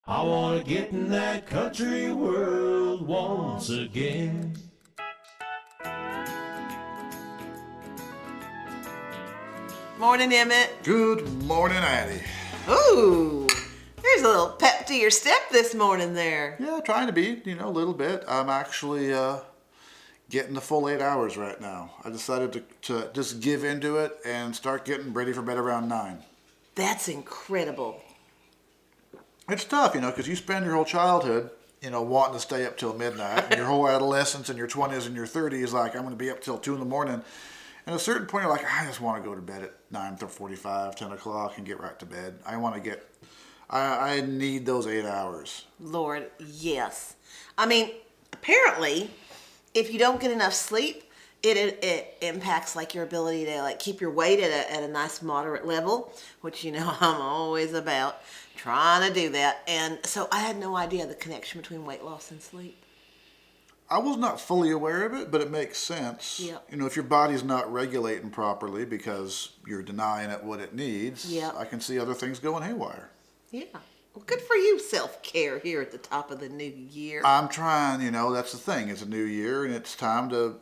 I wanna get in that country world once again. Morning, Emmett. Good morning, Addie. Ooh, there's a little pep to your step this morning there. Yeah, trying to be, a little bit. I'm actually getting the full 8 hours right now. I decided to just give into it and start getting ready for bed around 9. That's incredible. It's tough, because you spend your whole childhood, wanting to stay up till midnight, and your whole adolescence and your 20s and your 30s, like, I'm going to be up till 2 in the morning. And at a certain point, you're like, I just want to go to bed at 9:45, 10 o'clock and get right to bed. I need those 8 hours. Lord, yes. I mean, apparently, if you don't get enough sleep, it impacts like your ability to like keep your weight at a nice moderate level, which I'm always about trying to do that. And so I had no idea the connection between weight loss and sleep. I was not fully aware of it, but it makes sense. Yep. If your body's not regulating properly because you're denying it what it needs, Yep. I can see other things going haywire. Yeah. Well, good for you, self-care here at the top of the new year. I'm trying, that's the thing. It's a new year and it's time to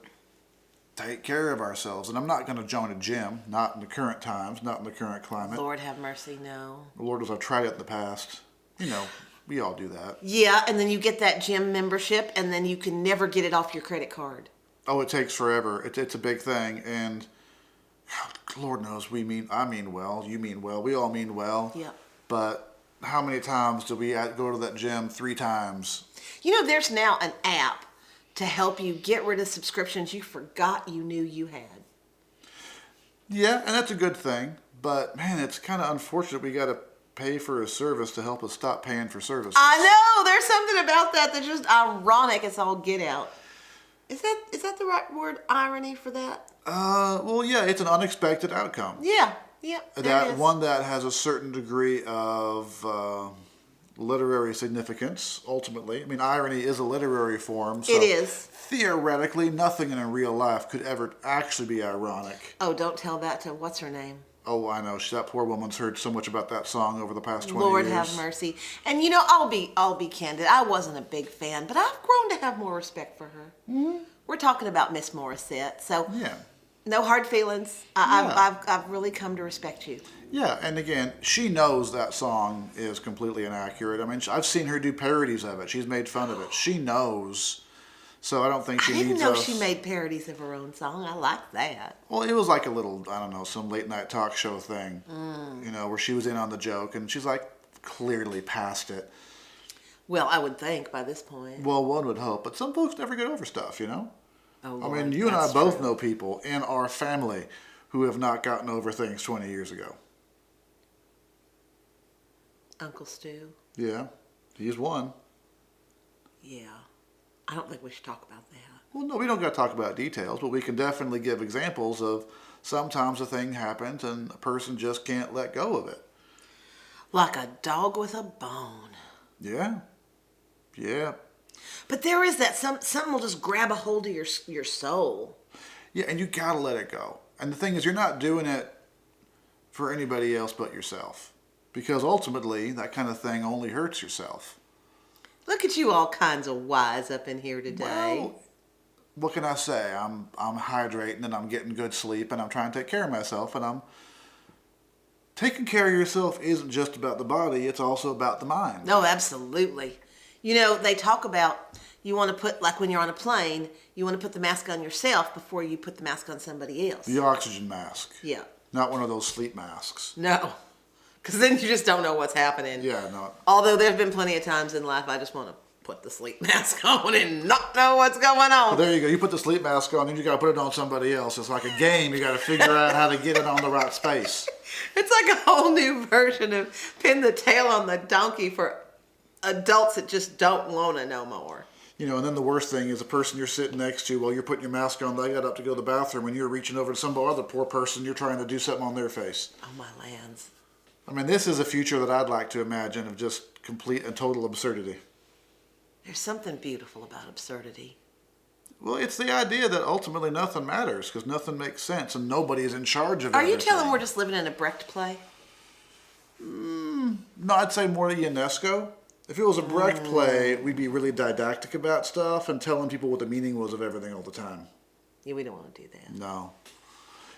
take care of ourselves. And I'm not going to join a gym, not in the current times, not in the current climate. Lord have mercy, no. The Lord knows I've tried it in the past. We all do that. Yeah, and then you get that gym membership, and then you can never get it off your credit card. Oh, it takes forever. It's a big thing. And Lord knows I mean well, you mean well, we all mean well. Yeah. But how many times do we go to that gym 3 times? There's now an app to help you get rid of subscriptions you forgot you knew you had. Yeah, and that's a good thing. But, man, it's kind of unfortunate we got to pay for a service to help us stop paying for services. I know! There's something about that that's just ironic as all get out. Is that the right word, irony, for that? Well, yeah, it's an unexpected outcome. Yeah, there it is. One that has a certain degree of literary significance, ultimately. I mean, irony is a literary form. So it is. Theoretically, nothing in real life could ever actually be ironic. Oh, don't tell that to what's her name? Oh, I know. That poor woman's heard so much about that song over the past 20 Lord years. have mercy. And I'll be candid. I wasn't a big fan, but I've grown to have more respect for her. Mm-hmm. We're talking about Miss Morissette, so yeah. No hard feelings. I've really come to respect you. Yeah, and again, she knows that song is completely inaccurate. I mean, I've seen her do parodies of it. She's made fun of it. She knows. So I don't think she needs us. I didn't know she made parodies of her own song. I like that. Well, it was like a little, I don't know, some late night talk show thing, where she was in on the joke, and she's like clearly past it. Well, I would think by this point. Well, one would hope, but some folks never get over stuff, Oh, Lord, I mean, you and I both true. know people in our family who have not gotten over things 20 years ago. Uncle Stu. Yeah, he's one. Yeah. I don't think we should talk about that. Well, no, we don't got to talk about details, but we can definitely give examples of sometimes a thing happens and a person just can't let go of it. Like a dog with a bone. Yeah. But there is that something will just grab a hold of your soul. Yeah, and you got to let it go. And the thing is, you're not doing it for anybody else but yourself. Because ultimately, that kind of thing only hurts yourself. Look at you, all kinds of wise up in here today. Well, what can I say? I'm hydrating and I'm getting good sleep and I'm trying to take care of myself, and I'm taking care of yourself isn't just about the body, it's also about the mind. No, absolutely. They talk about you want to put, like when you're on a plane, you want to put the mask on yourself before you put the mask on somebody else. The oxygen mask. Yeah. Not one of those sleep masks. No. Because then you just don't know what's happening. Yeah, no. Although there have been plenty of times in life I just want to put the sleep mask on and not know what's going on. Well, there you go. You put the sleep mask on and you got to put it on somebody else. It's like a game. You got to figure out how to get it on the right space. It's like a whole new version of pin the tail on the donkey for adults that just don't want to know more. And then the worst thing is the person you're sitting next to while you're putting your mask on, they got up to go to the bathroom and you're reaching over to some other poor person, you're trying to do something on their face. Oh, my lands. I mean, this is a future that I'd like to imagine of just complete and total absurdity. There's something beautiful about absurdity. Well, it's the idea that ultimately nothing matters because nothing makes sense and nobody is in charge of everything. Are you telling we're just living in a Brecht play? No, I'd say more Unesco. If it was a Brecht play, we'd be really didactic about stuff and telling people what the meaning was of everything all the time. Yeah, we don't want to do that. No.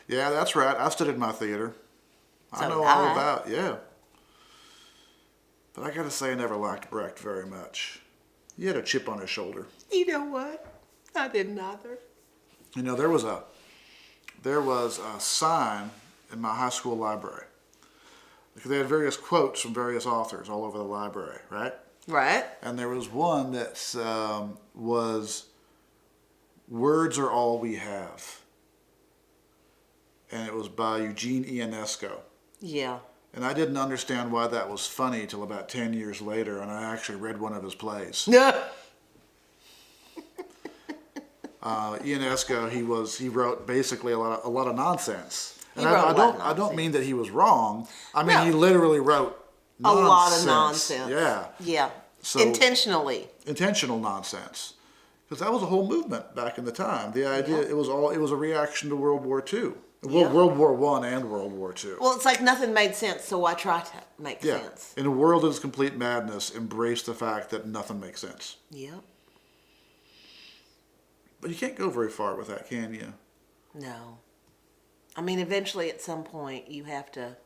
Yeah, that's right. I studied my theater. I So know did all I. about, yeah. But I gotta say, I never liked Brecht very much. He had a chip on his shoulder. You know what? I didn't either. You know, there was a sign in my high school library. Because they had various quotes from various authors all over the library, right? Right. And there was one that was, "Words are all we have." And it was by Eugene Ionesco. Yeah. And I didn't understand why that was funny till about 10 years later, and I actually read one of his plays. No. Ionesco, he wrote basically a lot of nonsense. And He wrote a lot of I don't nonsense. mean that he was wrong. I mean, No. he literally wrote A nonsense. lot of nonsense. Yeah. Yeah. So- Intentionally. Intentional nonsense. Because that was a whole movement back in the time. The idea, Yeah. it was a reaction to World War II. Yeah. World War I and World War II. Well, it's like nothing made sense, so why try to make Yeah. sense? In a world that is complete madness, embrace the fact that nothing makes sense. Yep. But you can't go very far with that, can you? No. I mean, eventually, at some point, you have to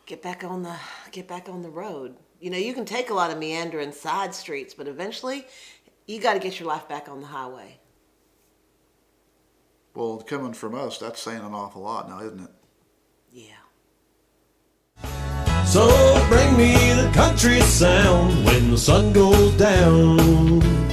get back on the road. You know, you can take a lot of meandering side streets, but eventually, you got to get your life back on the highway. Well, coming from us, that's saying an awful lot now, isn't it? Yeah. So bring me the country sound when the sun goes down.